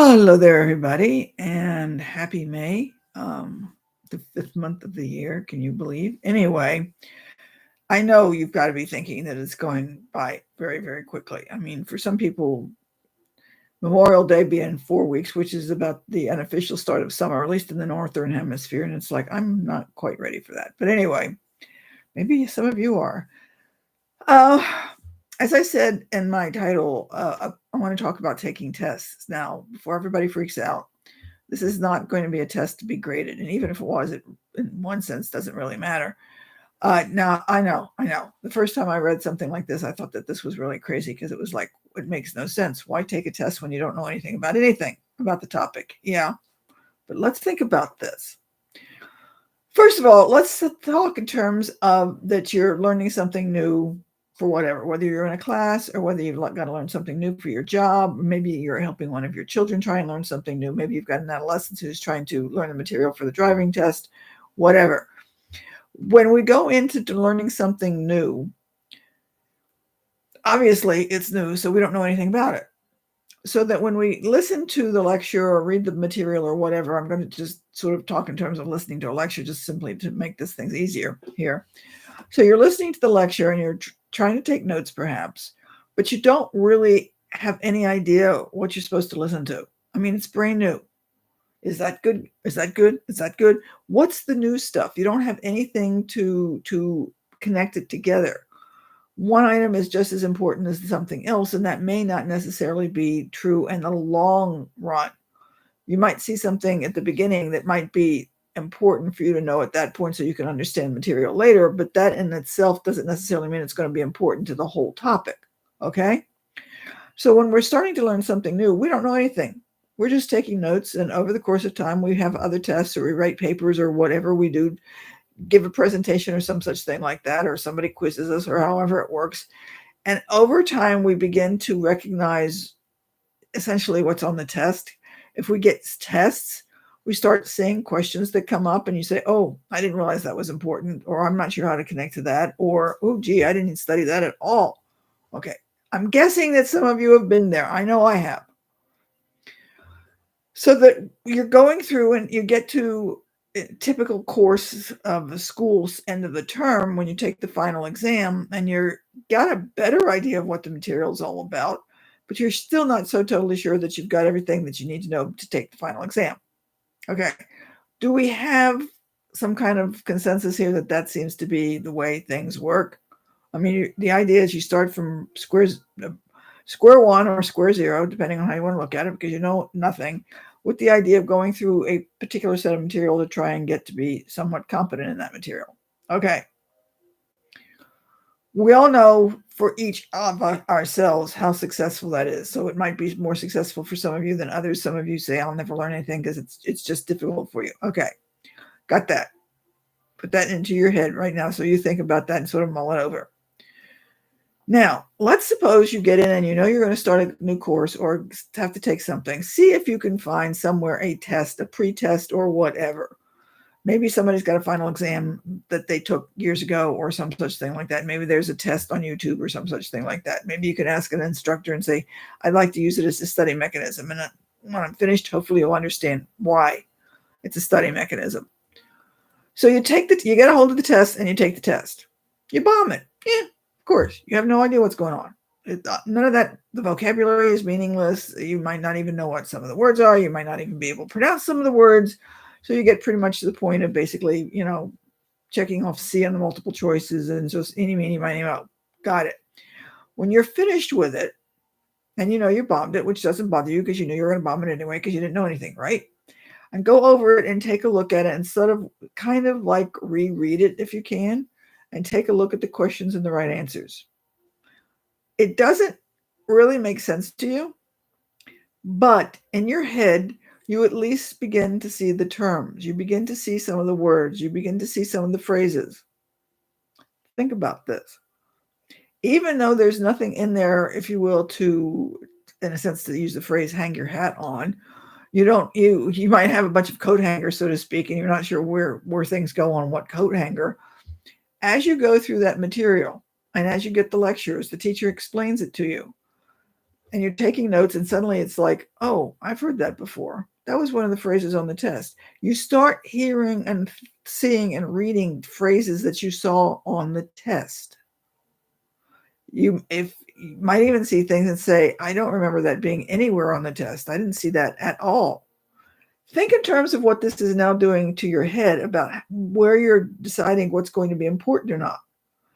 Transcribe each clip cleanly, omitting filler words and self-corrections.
Hello there, everybody, and happy May, the fifth month of the year. Can you believe? Anyway, I know you've got to be thinking that it's going by very, very quickly. I mean, for some people, Memorial Day being 4 weeks, which is about the unofficial start of summer, at least in the northern hemisphere, and it's like I'm not quite ready for that. But anyway, maybe some of you are. Uh, as I said in my title, I want to talk about taking tests. Now, before everybody freaks out, this is not going to be a test to be graded. And even if it was, it in one sense doesn't really matter. Now, I know. The first time I read something like this, I thought that this was really crazy because it was like, it makes no sense. Why take a test when you don't know anything about the topic? Yeah, but let's think about this. First of all, let's talk in terms of that you're learning something new for whatever, whether you're in a class or whether you've got to learn something new for your job. Maybe you're helping one of your children try and learn something new. Maybe you've got an adolescent who's trying to learn the material for the driving test, whatever. When we go into learning something new, obviously it's new, so we don't know anything about it. So that when we listen to the lecture or read the material or whatever, I'm going to just sort of talk in terms of listening to a lecture just simply to make this things easier here. So you're listening to the lecture and you're trying to take notes perhaps, but you don't really have any idea what you're supposed to listen to. I mean, it's brand new. Is that good? Is that good? Is that good? What's the new stuff? You don't have anything to connect it together. One item is just as important as something else, and that may not necessarily be true in the long run. You might see something at the beginning that might be important for you to know at that point so you can understand material later, but that in itself doesn't necessarily mean it's going to be important to the whole topic. Okay? So when we're starting to learn something new, we don't know anything. We're just taking notes, and over the course of time, we have other tests or we write papers or whatever we do, give a presentation or some such thing like that, or somebody quizzes us or however it works. And over time, we begin to recognize essentially what's on the test. If we get tests, we start seeing questions that come up and you say, oh, I didn't realize that was important, or I'm not sure how to connect to that, or, oh, gee, I didn't study that at all. Okay. I'm guessing that some of you have been there. I know I have. So that you're going through and you get to typical course of the school's end of the term when you take the final exam and you're got a better idea of what the material is all about, but you're still not so totally sure that you've got everything that you need to know to take the final exam. Okay. Do we have some kind of consensus here that that seems to be the way things work? I mean, the idea is you start from square one or square zero, depending on how you want to look at it, because you know nothing, with the idea of going through a particular set of material to try and get to be somewhat competent in that material. Okay. We all know for each of ourselves how successful that is. So it might be more successful for some of you than others. Some of you say, I'll never learn anything because it's just difficult for you. Okay. Got that. Put that into your head right now so you think about that and sort of mull it over. Now, let's suppose you get in and you know you're going to start a new course or have to take something. See if you can find somewhere a test, a pre-test or whatever. Maybe somebody's got a final exam that they took years ago or some such thing like that. Maybe there's a test on YouTube or some such thing like that. Maybe you can ask an instructor and say, I'd like to use it as a study mechanism. And when I'm finished, hopefully you'll understand why it's a study mechanism. So you get a hold of the test and you take the test. You bomb it. Yeah, of course. You have no idea what's going on. None of that, the vocabulary is meaningless. You might not even know what some of the words are. You might not even be able to pronounce some of the words. So you get pretty much to the point of basically, checking off C on the multiple choices and just eeny, meeny, miny, moe. Got it. When you're finished with it, and you bombed it, which doesn't bother you because you knew you were going to bomb it anyway because you didn't know anything, right? And go over it and take a look at it and sort of kind of like reread it if you can and take a look at the questions and the right answers. It doesn't really make sense to you, but in your head, you at least begin to see the terms. You begin to see some of the words. You begin to see some of the phrases. Think about this. Even though there's nothing in there, if you will, to, in a sense, to use the phrase, hang your hat on, you might have a bunch of coat hangers, so to speak, and you're not sure where things go on what coat hanger. As you go through that material and as you get the lectures, the teacher explains it to you. and you're taking notes, and suddenly it's like, oh, I've heard that before. That was one of the phrases on the test. You start hearing and seeing and reading phrases that you saw on the test. You might even see things and say, I don't remember that being anywhere on the test. I didn't see that at all. Think in terms of what this is now doing to your head about where you're deciding what's going to be important or not.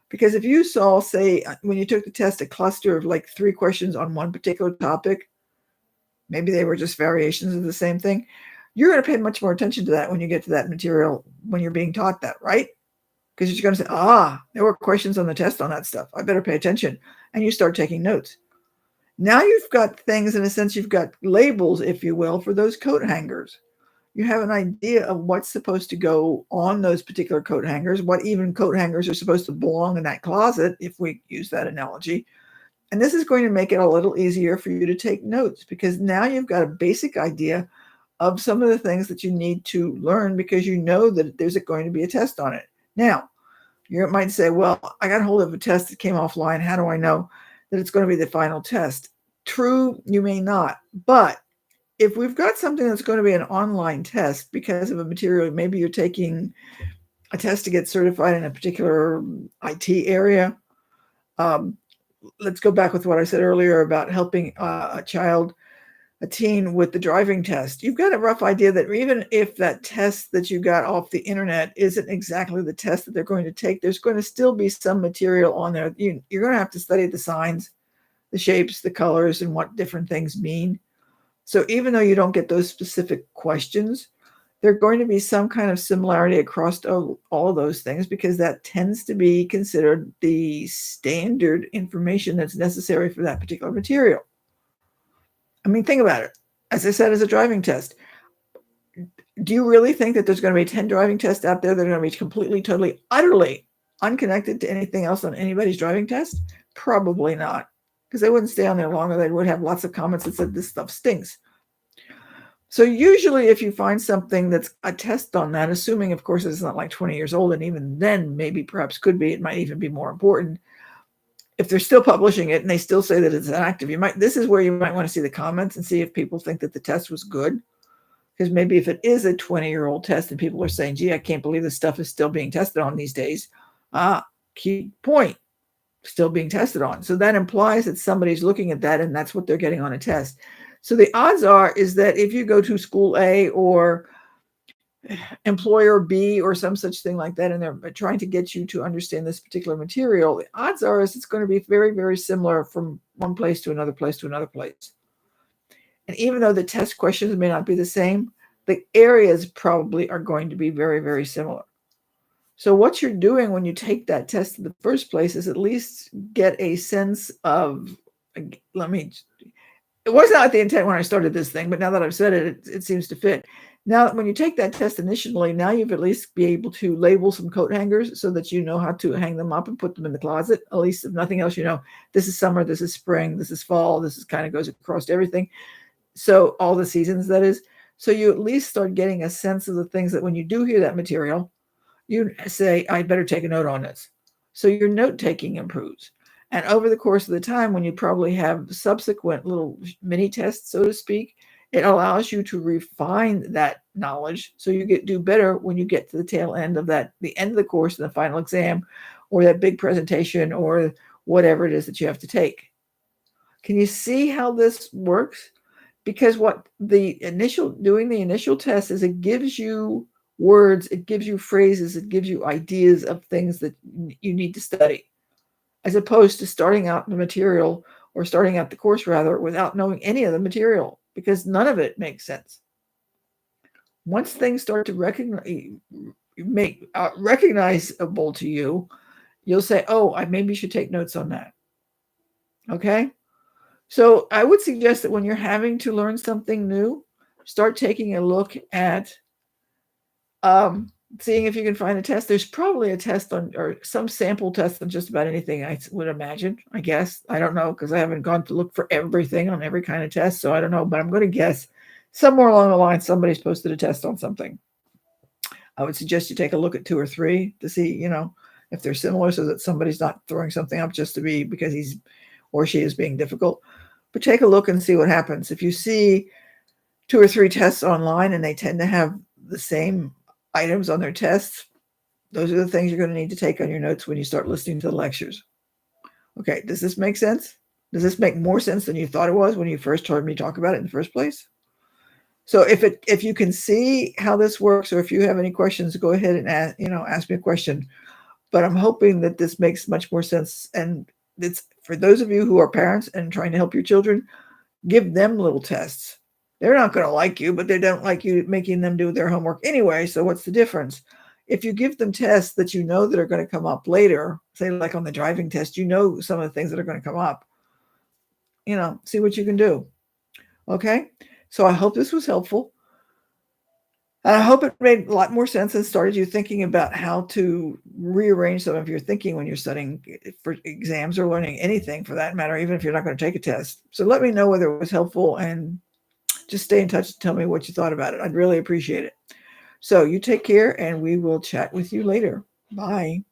Because if you saw, say, when you took the test, a cluster of like 3 questions on one particular topic, maybe they were just variations of the same thing, you're going to pay much more attention to that when you get to that material when you're being taught that, right? Because you're going to say, there were questions on the test on that stuff. I better pay attention. And you start taking notes. Now you've got things, in a sense, you've got labels, if you will, for those coat hangers. You have an idea of what's supposed to go on those particular coat hangers, what even coat hangers are supposed to belong in that closet, if we use that analogy. And this is going to make it a little easier for you to take notes, because now you've got a basic idea of some of the things that you need to learn, because you know that there's going to be a test on it. Now, you might say, well, I got a hold of a test that came offline. How do I know that it's going to be the final test? True, you may not. But if we've got something that's going to be an online test because of a material, maybe you're taking a test to get certified in a particular IT area. Let's go back with what I said earlier about helping a teen with the driving test. You've got a rough idea that even if that test that you got off the internet isn't exactly the test that they're going to take, there's going to still be some material on there. You're going to have to study the signs, the shapes, the colors, and what different things mean. So even though you don't get those specific questions, there's going to be some kind of similarity across all of those things, because that tends to be considered the standard information that's necessary for that particular material. I mean, think about it. As I said, as a driving test, do you really think that there's going to be 10 driving tests out there that are going to be completely, totally, utterly unconnected to anything else on anybody's driving test? Probably not, because they wouldn't stay on there longer. They would have lots of comments that said this stuff stinks. So usually if you find something that's a test on that, assuming, of course, it's not like 20 years old, and even then maybe perhaps could be, it might even be more important. If they're still publishing it and they still say that it's inactive, this is where you might want to see the comments and see if people think that the test was good. Because maybe if it is a 20-year-old test and people are saying, gee, I can't believe this stuff is still being tested on these days. Key point, still being tested on. So that implies that somebody's looking at that and that's what they're getting on a test. So the odds are is that if you go to school A or employer B or some such thing like that, and they're trying to get you to understand this particular material, the odds are is it's going to be very, very similar from one place to another place to another place. And even though the test questions may not be the same, the areas probably are going to be very, very similar. So what you're doing when you take that test in the first place is at least get a sense of, it was not the intent when I started this thing, but now that I've said it, it seems to fit. Now, when you take that test initially, now you've at least be able to label some coat hangers so that you know how to hang them up and put them in the closet. At least, if nothing else, you know, this is summer, this is spring, this is fall, this is kind of goes across everything. So all the seasons, that is. So you at least start getting a sense of the things that when you do hear that material, you say, I better take a note on this. So your note taking improves. And over the course of the time, when you probably have subsequent little mini tests, so to speak, it allows you to refine that knowledge. So you do better when you get to the tail end of that, the end of the course, and the final exam, or that big presentation, or whatever it is that you have to take. Can you see how this works? Because what doing the initial test is, it gives you words, it gives you phrases, it gives you ideas of things that you need to study, as opposed to starting out the material, or starting out the course rather, without knowing any of the material, because none of it makes sense. Once things start to make recognizable to you, you'll say, oh, I maybe should take notes on that. Okay? So I would suggest that when you're having to learn something new, start taking a look at seeing if you can find a test. There's probably a test on, or some sample test on just about anything, I would imagine. I guess. I don't know, because I haven't gone to look for everything on every kind of test. So I don't know, but I'm going to guess somewhere along the line somebody's posted a test on something. I would suggest you take a look at 2 or 3 to see, if they're similar, so that somebody's not throwing something up just to be because he's or she is being difficult. But take a look and see what happens. If you see 2 or 3 tests online and they tend to have the same items on their tests, those are the things you're going to need to take on your notes when you start listening to the lectures. Okay, does this make sense? Does this make more sense than you thought it was when you first heard me talk about it in the first place? So if you can see how this works, or if you have any questions, go ahead and ask me a question. But I'm hoping that this makes much more sense. And it's for those of you who are parents and trying to help your children, give them little tests. They're not going to like you, but they don't like you making them do their homework anyway. So what's the difference? If you give them tests that you know that are going to come up later, say like on the driving test, you know some of the things that are going to come up, see what you can do. Okay? So I hope this was helpful. And I hope it made a lot more sense and started you thinking about how to rearrange some of your thinking when you're studying for exams or learning anything for that matter, even if you're not going to take a test. So let me know whether it was helpful and just stay in touch and tell me what you thought about it. I'd really appreciate it. So you take care and we will chat with you later. Bye.